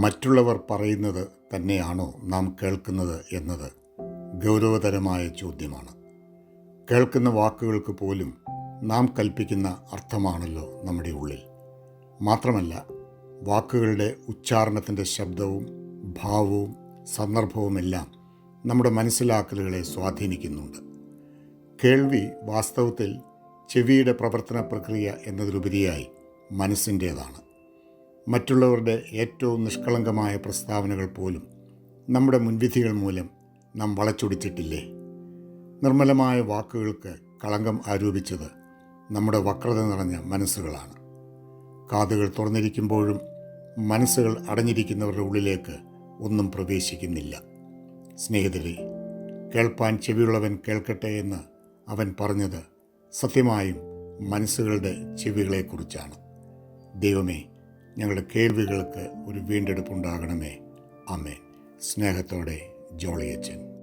മറ്റുള്ളവർ പറയുന്നത് തന്നെയാണോ നാം കേൾക്കുന്നത് എന്നത് ഗൗരവതരമായ ചോദ്യമാണ്. കേൾക്കുന്ന വാക്കുകൾക്ക് പോലും നാം കൽപ്പിക്കുന്ന അർത്ഥമാണല്ലോ നമ്മുടെ ഉള്ളിൽ. മാത്രമല്ല, വാക്കുകളുടെ ഉച്ചാരണത്തിൻ്റെ ശബ്ദവും ഭാവവും സന്ദർഭവുമെല്ലാം നമ്മുടെ മനസ്സിലാക്കലുകളെ സ്വാധീനിക്കുന്നുണ്ട്. കേൾവി വാസ്തവത്തിൽ ചെവിയുടെ പ്രവർത്തന പ്രക്രിയ എന്നതിലുപരിയായി മനസ്സിൻ്റേതാണ്. മറ്റുള്ളവരുടെ ഏറ്റവും നിഷ്കളങ്കമായ പ്രസ്താവനകൾ പോലും നമ്മുടെ മുൻവിധികൾ മൂലം നാം വളച്ചൊടിച്ചിട്ടില്ലേ? നിർമ്മലമായ വാക്കുകൾക്ക് കളങ്കം ആരോപിച്ചത് നമ്മുടെ വക്രത നിറഞ്ഞ മനസ്സുകളാണ്. കാതുകൾ തുറന്നിരിക്കുമ്പോഴും മനസ്സുകൾ അടഞ്ഞിരിക്കുന്നവരുടെ ഉള്ളിലേക്ക് ഒന്നും പ്രവേശിക്കുന്നില്ല. സ്നേഹിതരെ, കേൾപ്പാൻ ചെവിയുള്ളവൻ കേൾക്കട്ടെ എന്ന് അവൻ പറഞ്ഞത് സത്യമായും മനസ്സുകളുടെ ചെവികളെക്കുറിച്ചാണ്. ദൈവമേ, ഞങ്ങളുടെ കേൾവികൾക്ക് ഒരു വീണ്ടെടുപ്പുണ്ടാകണമേ. ആമേൻ. സ്നേഹത്തോടെ, ജോളിയച്ചൻ.